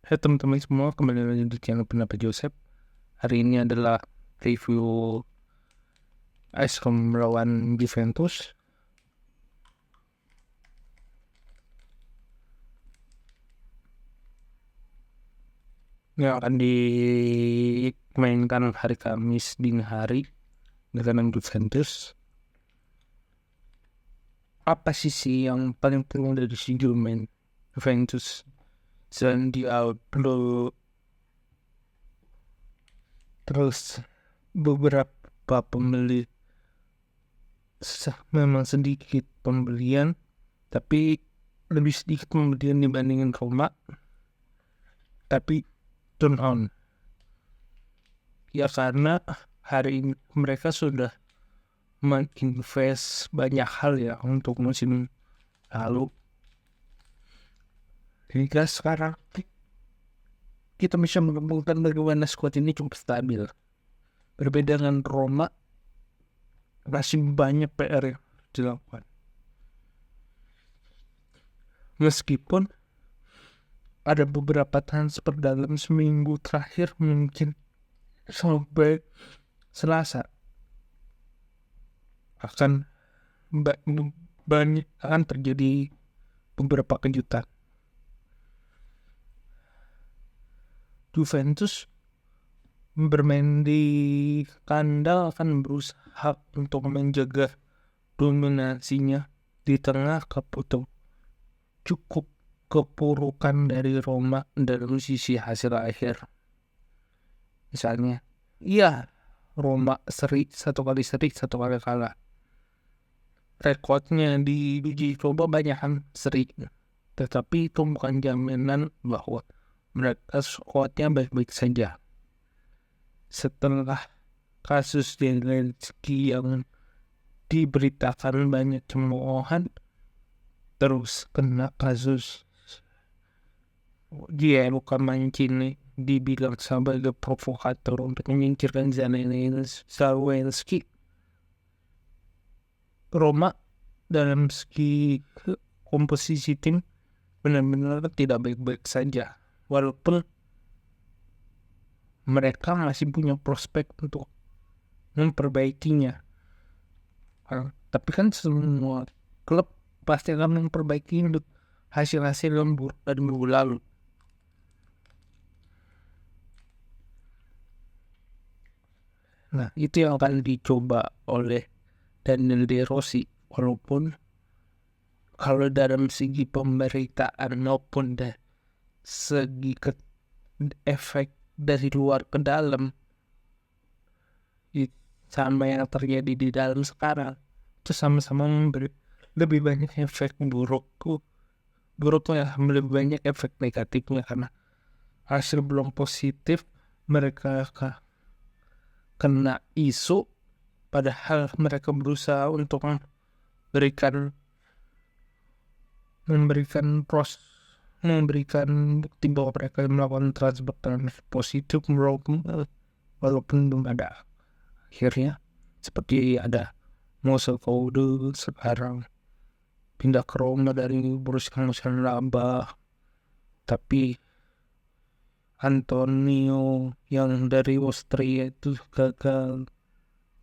Hai teman-teman semua, kembali lagi di channel Pendapat Joseph. Hari ini adalah review AS Roma melawan Juventus yang akan dimainkan hari Kamis dini hari dengan Juventus. Apa sisi yang paling penting dari si Juventus? Selain dia perlu terus beberapa pembeli, memang sedikit pembelian, tapi lebih sedikit pembelian dibandingin Roma, tapi turn on ya, karena hari ini mereka sudah menginvest banyak hal ya untuk musim lalu, hingga sekarang kita bisa menemukan bagaimana squad ini cukup stabil. Berbeda dengan Roma, masih banyak PR yang dilakukan. Meskipun ada beberapa transfer dalam seminggu terakhir, mungkin sampai Selasa akan banyak akan terjadi beberapa kejutan. Juventus bermain di kandang akan berusaha untuk menjaga dominasinya di tengah cukup kepurukan dari Roma dalam sisi hasil akhir. Misalnya, Roma satu kali seri, satu kali kalah. Rekodnya di uji coba banyak kan seri, tetapi itu bukan jaminan bahwa mereka squadnya baik-baik saja. Setelah kasus Zelensky yang diberitakan banyak cemoohan, terus kena kasus Gianluca Mancini dibilang sebagai provokator untuk menyingkirkan Zelensky, Roma dalam segi komposisi tim benar-benar tidak baik-baik saja, walaupun mereka masih punya prospek untuk memperbaikinya. Tapi kan semua klub pasti akan memperbaiki untuk hasil-hasil yang buruk dari minggu lalu. Nah, itu yang akan dicoba oleh Daniel De Rossi, walaupun kalau dalam segi pemberitaan maupun segi efek dari luar ke dalam, sama yang terjadi di dalam sekarang, itu sama-sama memberi lebih banyak efek buruknya, lebih banyak efek negatifnya, karena hasil belum positif mereka kena isu, padahal mereka berusaha untuk memberikan bukti bahwa mereka melakukan transfer positif, walaupun belum ada. Akhirnya seperti ada Mose Kode sekarang pindah ke Roma dari Borussia Mönchengladbach, tapi Antonio yang dari Austria itu gagal.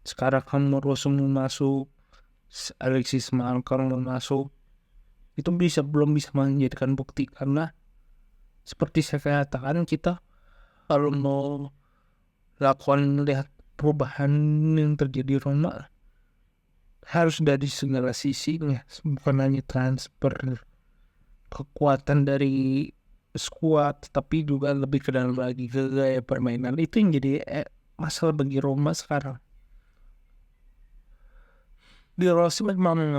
Sekarang kan Morosum masuk, Alexis Malcolm masuk. Itu belum bisa menjadikan bukti, karena seperti saya katakan, kita kalau mau lihat perubahan yang terjadi Roma harus dari segala sisinya, bukan hanya transfer kekuatan dari skuad, tapi juga lebih ke dalam lagi ke gaya permainan. Itu yang jadi masalah bagi Roma sekarang. Di Rossi memang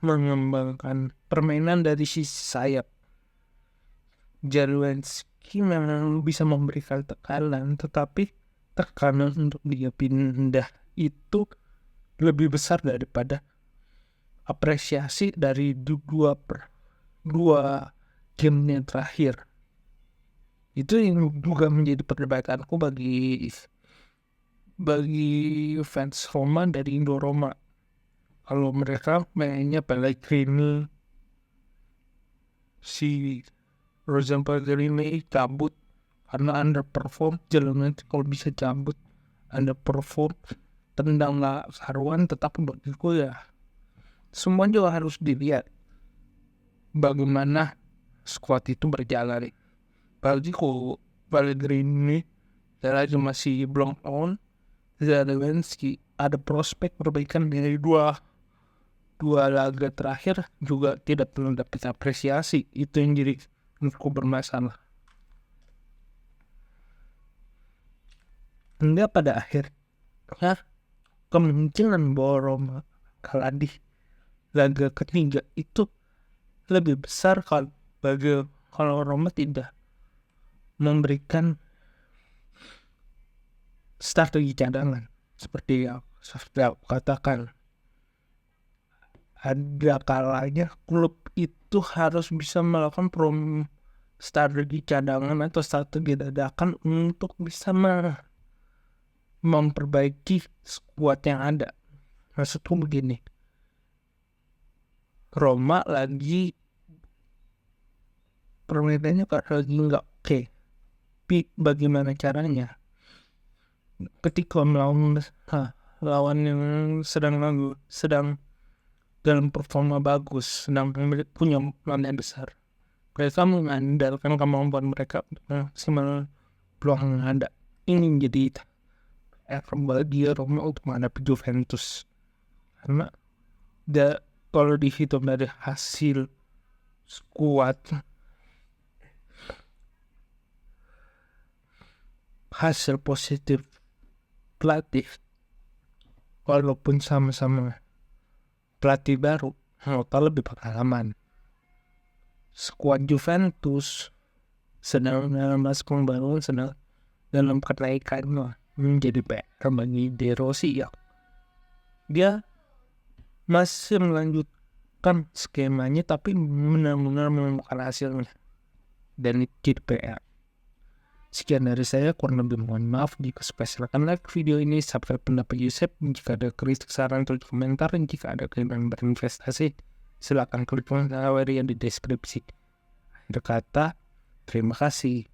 mengembangkan permainan dari sisi sayap. Zelensky memang bisa memberikan tekanan, tetapi tekanan untuk dia pindah itu lebih besar daripada apresiasi dari dua gamenya terakhir. Itu yang juga menjadi perdebatanku bagi fans Roma dari Indo Roma. Kalau mereka mainnya Pellegrini, si Rosen Pellegrini cabut karena underperform, jalan nanti kalau bisa cabut, underperform, tendang nggak karuan. Tetapi bagiku ya semua juga harus dilihat bagaimana squad itu berjalan. Bagiku Pellegrini lagi masih belum on, Zelensky ada prospek perbaikan dari dua laga terakhir juga tidak pernah dapat apresiasi. Itu yang jadi menurutku bermasalah. Hingga pada akhirnya kemungkinan bahwa Roma kalah di laga ketiga itu lebih besar kalau Roma tidak memberikan strategi cadangan seperti yang aku katakan. Ada kalanya klub itu harus bisa melakukan strategi cadangan atau strategi dadakan untuk bisa memperbaiki skuad yang ada. Maksudku begini, Roma lagi permainannya lagi nggak oke. Tapi bagaimana caranya? Ketika melawan lawan yang sedang dalam performa bagus, sedang punya peluang besar, mereka mengandalkan kemampuan mereka maksimal peluang yang ada. Ini jadi bagi Roma untuk menghadapi Juventus, karena kalau dihitung dari hasil skuad, hasil positif pelatih, walaupun sama-sama pelatih baru, Mota lebih pengalaman. Skuad Juventus sedang dalam masa pembangunan, sedang dalam kenaikan, menjadi PR bagi De Rossi ya. Dia masih melanjutkan skemanya tapi benar-benar menemukan hasilnya, dan itu jadi PR. Sekian dari saya, kurang lebih mohon maaf. Jika suka silahkan like video ini, subscribe pendapat Yusef. Jika ada kritik, saran, tulis komentar. Jika ada keinginan berinvestasi, silakan klik link yang di deskripsi. Akhir kata, terima kasih.